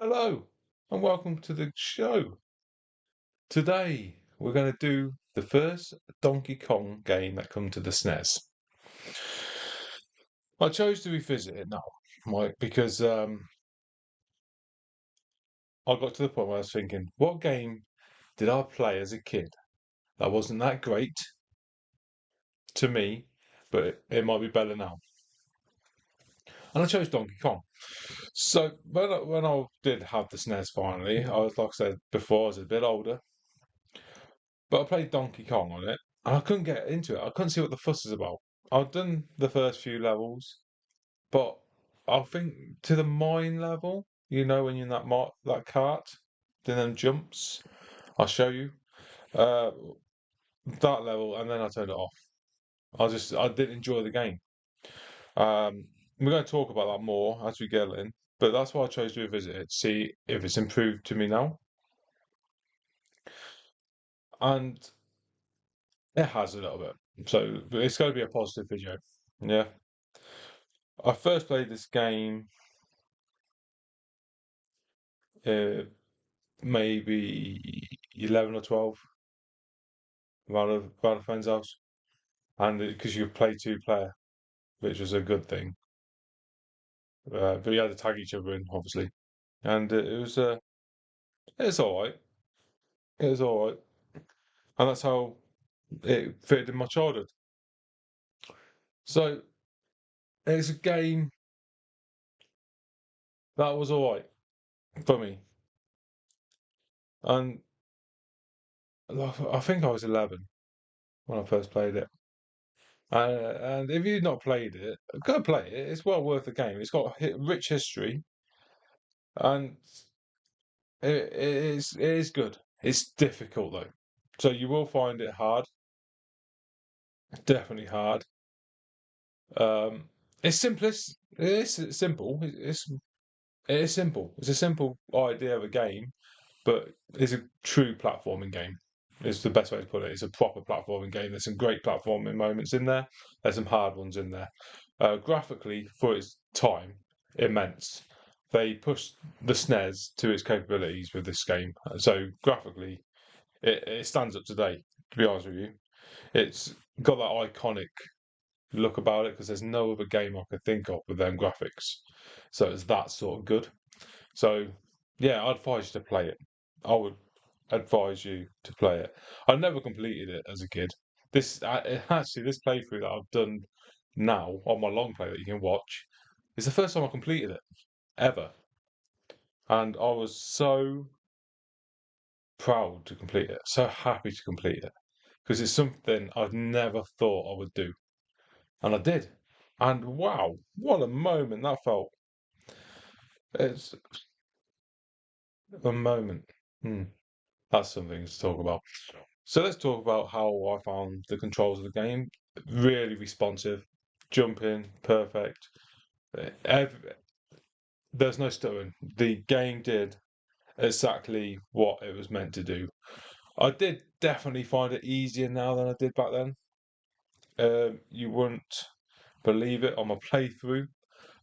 Hello, and welcome to the show. Today, we're going to do the first Donkey Kong game that come to the SNES. I chose to revisit it now, Mike, because I got to the point where I was thinking, what game did I play as a kid that wasn't that great to me, but it might be better now? And I chose Donkey Kong. So when I did have the SNES finally, I was, like I said before, I was a bit older. But I played Donkey Kong on it, and I couldn't get into it. I couldn't see what the fuss is about. I've done the first few levels, but I think to the mine level, when you're in that cart, doing them jumps, I'll show you uh, that level, and then I turned it off. I didn't enjoy the game. We're going to talk about that more as we get in, but that's why I chose to revisit it, see if it's improved to me now, and it has a little bit. So it's going to be a positive video. Yeah. I first played this game uh, maybe 11 or 12 around a friend's house, and because you could play two player, which was a good thing. But you had to tag each other in, obviously, and it's all right. It was all right, and that's how it fitted in my childhood. So it's a game that was all right for me, and I think I was 11 when I first played it. And if you've not played it, go play it. It's well worth the game. It's got rich history, and it is good. It's difficult though, so you will find it hard. Definitely hard. Um, it's simplest. It is simple. It is simple. It's a simple idea of a game, but it's a true platforming game. Is the best way to put it. It's a proper platforming game. There's some great platforming moments in there. There's some hard ones in there. Graphically, for its time, immense. They pushed the SNES to its capabilities with this game. So graphically, it stands up today. To be honest with you, it's got that iconic look about it because there's no other game I could think of with them graphics. So it's that sort of good. So yeah, I'd advise you to play it. I would advise you to play it. I never completed it as a kid. Actually, this playthrough that I've done now on my long play that you can watch is the first time I completed it ever, and I was so proud to complete it, so happy to complete it because it's something I've never thought I would do, and I did. And wow, what a moment that felt! It's a moment. Hmm, that's something to talk about. So let's talk about how I found the controls of the game. Really responsive, jumping, perfect. Ev- there's no stuttering. The game did exactly what it was meant to do. I did definitely find it easier now than I did back then. You wouldn't believe it on my playthrough,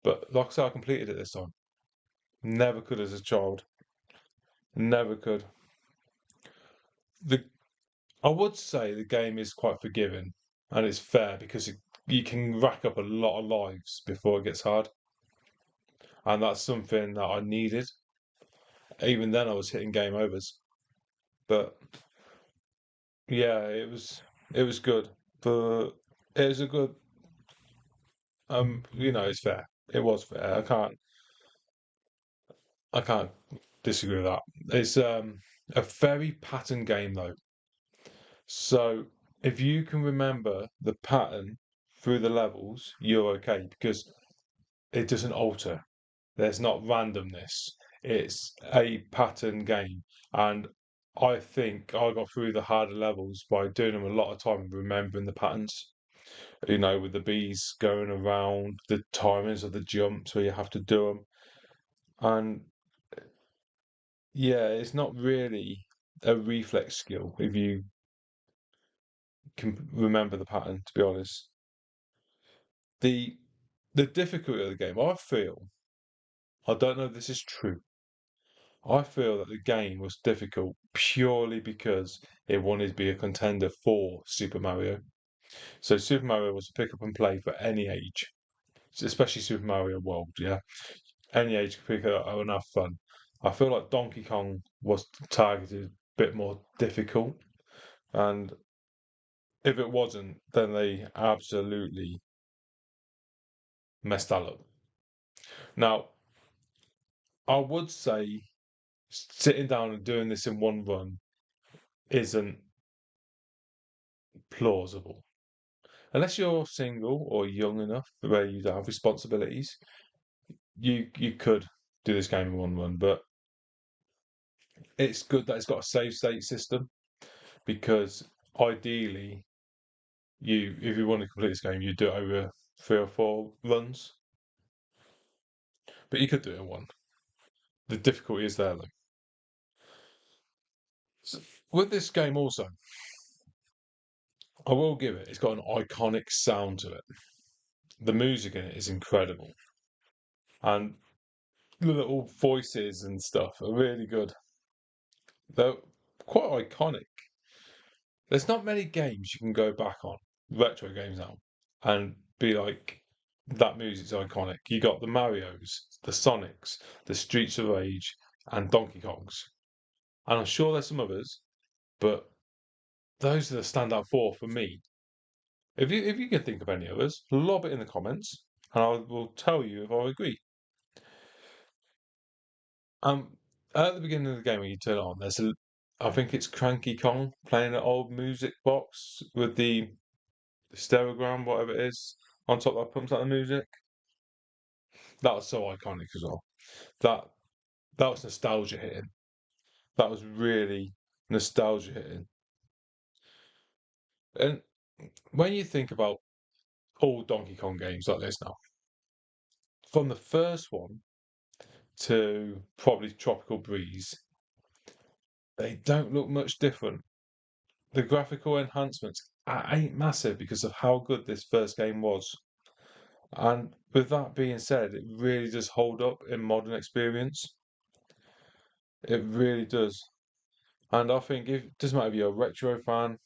but like I said, I completed it this time. Never could as a child. Never could. The I would say the game is quite forgiving and it's fair because you can rack up a lot of lives before it gets hard, and that's something that I needed. Even then, I was hitting game overs, but yeah, it was good, but it was a good. It's fair. It was fair. I can't disagree with that. It's a very pattern game though. So if you can remember the pattern through the levels, you're okay because it doesn't alter. There's not randomness. It's a pattern game. And I think I got through the harder levels by doing them a lot of time remembering the patterns. With the bees going around, the timings of the jumps where you have to do them. And yeah, it's not really a reflex skill if you can remember the pattern, to be honest. The difficulty of the game, I feel, I don't know if this is true, I feel that the game was difficult purely because it wanted to be a contender for Super Mario. So Super Mario was to pick up and play for any age, especially Super Mario World. Yeah, any age could pick it up and have fun. I feel like Donkey Kong was targeted a bit more difficult, and if it wasn't, then they absolutely messed that up. Now, I would say sitting down and doing this in one run isn't plausible. Unless you're single or young enough where you don't have responsibilities, you could do this game in one run. But it's good that it's got a save state system because ideally, if you want to complete this game, you do it over 3 or 4 runs. But you could do it in one. The difficulty is there though. So, with this game also, I will give it. It's got an iconic sound to it. The music in it is incredible, and the little voices and stuff are really good. They're quite iconic. There's not many games you can go back on, retro games now, and be like, that music's iconic. You got the Marios, the Sonics, the Streets of Rage, and Donkey Kongs. And I'm sure there's some others, but those are the standout four for me. If you can think of any others, lob it in the comments, and I will tell you if I agree. Um, at the beginning of the game when you turn it on, I think it's Cranky Kong playing an old music box with the stereogram, whatever it is, on top that pumps out the music. That was so iconic as well. That that was nostalgia hitting. That was really nostalgia hitting. And when you think about old Donkey Kong games like this now, from the first one to probably Tropical Breeze, they don't look much different. The graphical enhancements ain't massive because of how good this first game was. And with that being said, it really does hold up in modern experience. It really does. And I think if it doesn't matter if you're a retro fan,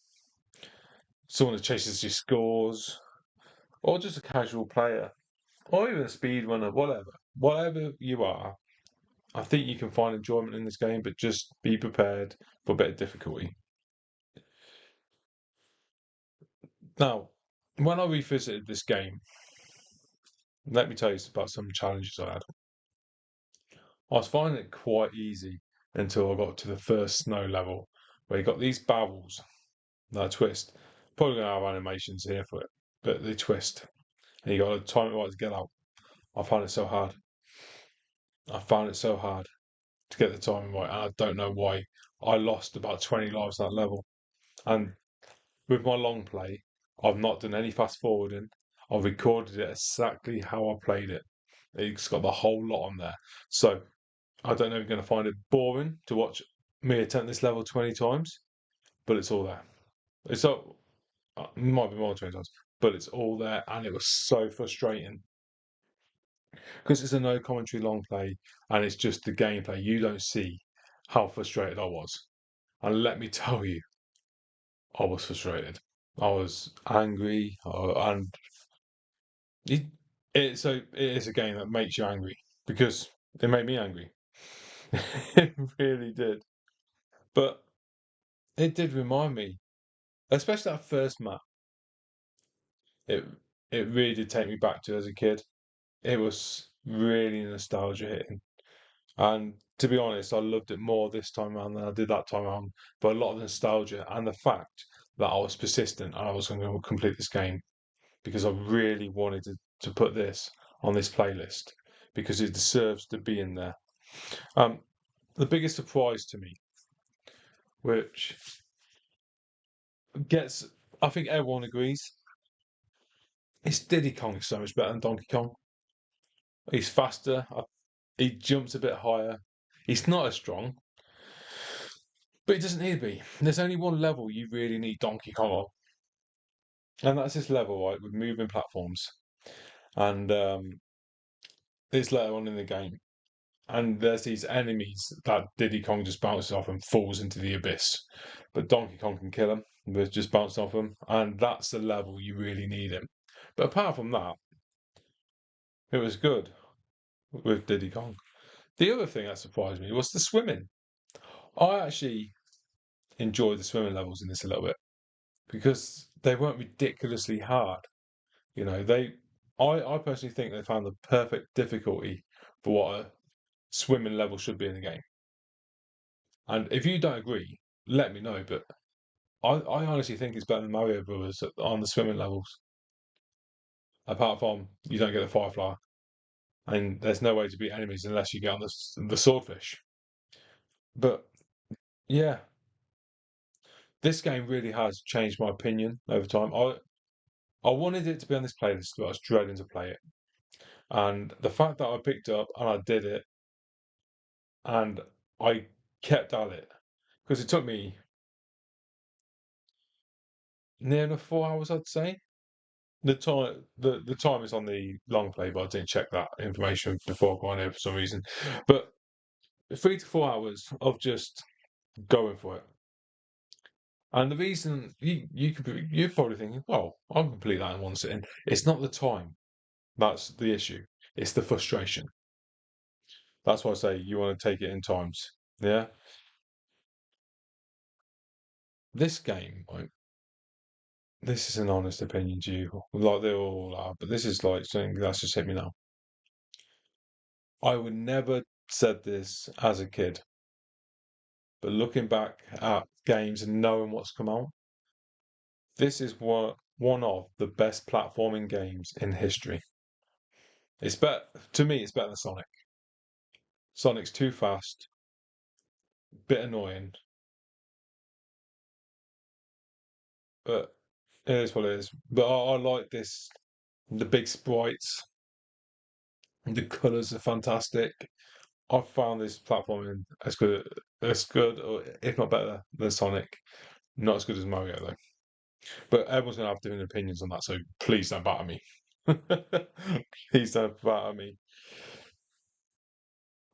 someone that chases your scores, or just a casual player, or even a speedrunner, whatever you are, I think you can find enjoyment in this game, but just be prepared for a bit of difficulty. Now, when I revisited this game, let me tell you about some challenges I had. I was finding it quite easy until I got to the first snow level, where you got these barrels that twist. Probably gonna have animations here for it, but they twist, and you got to time it right to get out. I found it so hard. I found it so hard to get the timing right, and I don't know why. I lost about 20 lives that level, and with my long play, I've not done any fast forwarding. I've recorded it exactly how I played it. It's got the whole lot on there. So I don't know if you're going to find it boring to watch me attempt this level 20 times, but it's all there. It's all, it might be more than 20 times, but it's all there, and it was so frustrating because it's a no commentary long play and it's just the gameplay. You don't see how frustrated I was. And let me tell you, I was frustrated. I was angry, and it, it is a game that makes you angry because it made me angry. It really did. But it did remind me, especially that first map. It it really did take me back to as a kid. It was really nostalgia hitting. And to be honest, I loved it more this time around than I did that time around. But a lot of the nostalgia and the fact that I was persistent and I was going to complete this game because I really wanted to put this on this playlist because it deserves to be in there. Um, the biggest surprise to me, which gets, I think everyone agrees, is Diddy Kong is so much better than Donkey Kong. He's faster. He jumps a bit higher. He's not as strong, but he doesn't need to be. There's only one level you really need Donkey Kong on, and that's this level, right, with moving platforms. And it's later on in the game. and there's these enemies that Diddy Kong just bounces off and falls into the abyss. But Donkey Kong can kill him with just bouncing off him, and that's the level you really need him. But apart from that, it was good with Diddy Kong. The other thing that surprised me was the swimming. I actually enjoyed the swimming levels in this a little bit because they weren't ridiculously hard. You know, I personally think they found the perfect difficulty for what a swimming level should be in a game. And if you don't agree, let me know. But I honestly think it's better than Mario Brothers on the swimming levels. Apart from you don't get the Firefly, and there's no way to beat enemies unless you get on the swordfish. But yeah, this game really has changed my opinion over time. I wanted it to be on this playlist, but I was dreading to play it. And the fact that I picked it up and I did it, and I kept at it because it took me near enough 4 hours, I'd say. The time is on the long play, but I didn't check that information before going here for some reason. But 3 to 4 hours of just going for it. And the reason you're probably thinking, well, I can complete that in one sitting. It's not the time that's the issue. It's the frustration. That's why I say you want to take it in times. Yeah. This game, right, this is an honest opinion to you, like they all are, but this is like something that's just hit me now. I would never said this as a kid, but looking back at games and knowing what's come out, this is one of the best platforming games in history. It's better to me. It's better than Sonic. Sonic's too fast, bit annoying, but it is what it is. But I like this. The big sprites, the colours are fantastic. I found this platforming as good, or if not better than Sonic. Not as good as Mario though. But everyone's gonna have different opinions on that, so please don't batter me. Please don't batter me.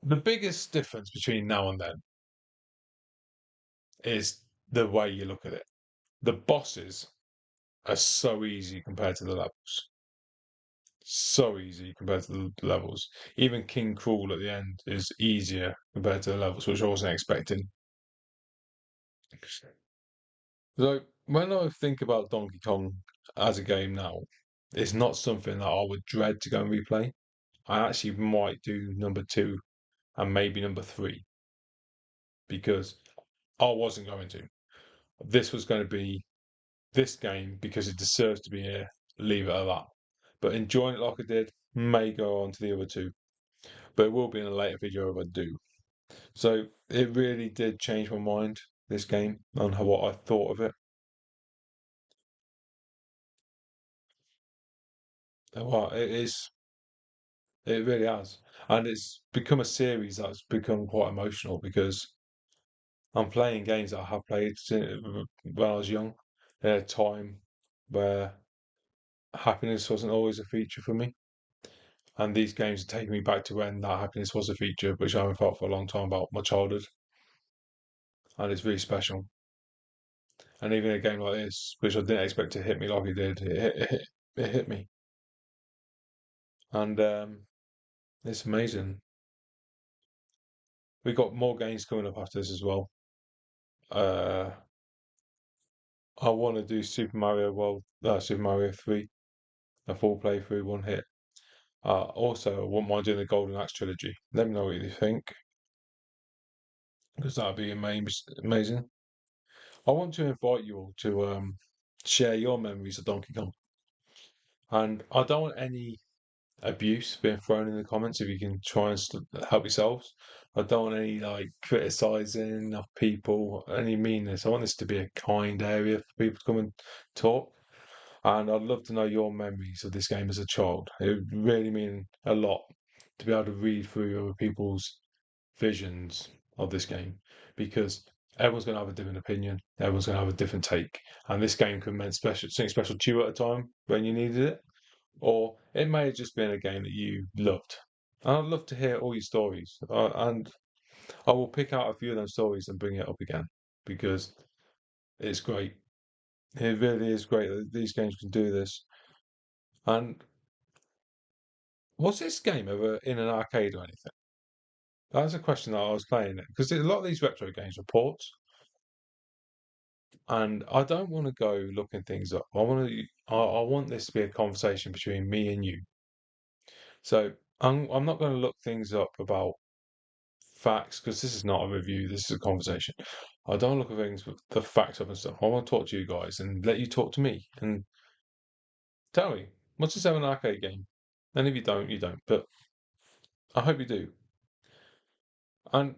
The biggest difference between now and then is the way you look at it. The bosses are so easy compared to the levels. So easy compared to the levels. Even King Cruel at the end is easier compared to the levels, which I wasn't expecting. So when I think about Donkey Kong as a game now, it's not something that I would dread to go and replay. I actually might do number two and maybe number three because I wasn't going to. This was going to be this game because it deserves to be here. Leave it at that. But enjoying it like I did may go on to the other two, but it will be in a later video if I do. So it really did change my mind, this game, on what I thought of it. Well, it really has. And it's become a series that's become quite emotional because I'm playing games that I have played when I was young, at a time where happiness wasn't always a feature for me. And these games are taking me back to when that happiness was a feature, which I haven't felt for a long time about my childhood. And it's really special. And even a game like this, which I didn't expect to hit me like it did, it hit me. And it's amazing. We've got more games coming up after this as well. Uh, I want to do Super Mario 3, a full playthrough, one hit. Also, I wouldn't mind doing the Golden Axe trilogy. Let me know what you think, because that'd be amazing. I want to invite you all to share your memories of Donkey Kong, and I don't want any abuse being thrown in the comments. If you can try and help yourselves, I don't want any like criticizing of people, any meanness. I want this to be a kind area for people to come and talk. And I'd love to know your memories of this game as a child. It would really mean a lot to be able to read through other people's visions of this game because everyone's going to have a different opinion. Everyone's going to have a different take. And this game could mean something special to you at a time when you needed it. Or it may have just been a game that you loved. And I'd love to hear all your stories. And I will pick out a few of those stories and bring it up again because it's great. It really is great that these games can do this. And was this game ever in an arcade or anything? That's a question that I was playing it because a lot of these retro games are ports, and I don't want to go looking things up. I want this to be a conversation between me and you. So I'm not going to look things up about facts because this is not a review. This is a conversation. I don't look at things with the facts up and stuff. I want to talk to you guys and let you talk to me and tell me what's this have an arcade game? And if you don't, you don't. But I hope you do. And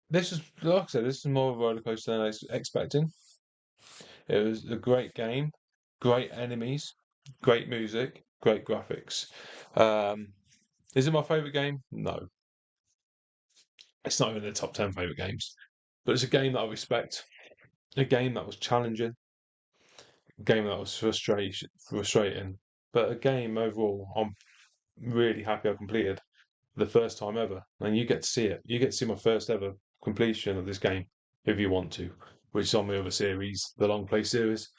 this is, like I said, this is more of a roller coaster than I was expecting. It was a great game, great enemies, great music, great graphics. Um, is it my favourite game? No, it's not even in the top 10 favourite games. But it's a game that I respect, a game that was challenging, a game that was frustrating, but a game overall I'm really happy I completed for the first time ever. And you get to see it. You get to see my first ever completion of this game if you want to, which is on my other series, the long play series.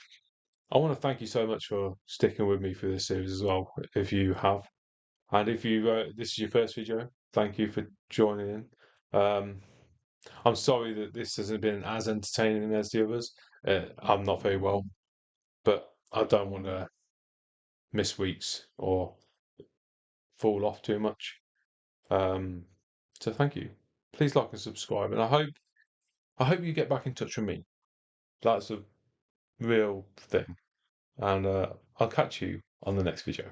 I want to thank you so much for sticking with me through this series as well, if you have. And if you this is your first video, thank you for joining in. I'm sorry that this hasn't been as entertaining as the others. I'm not very well, but I don't want to miss weeks or fall off too much. Um, so thank you. Please like and subscribe, and I hope you get back in touch with me. That's a real thing, and I'll catch you on the next video.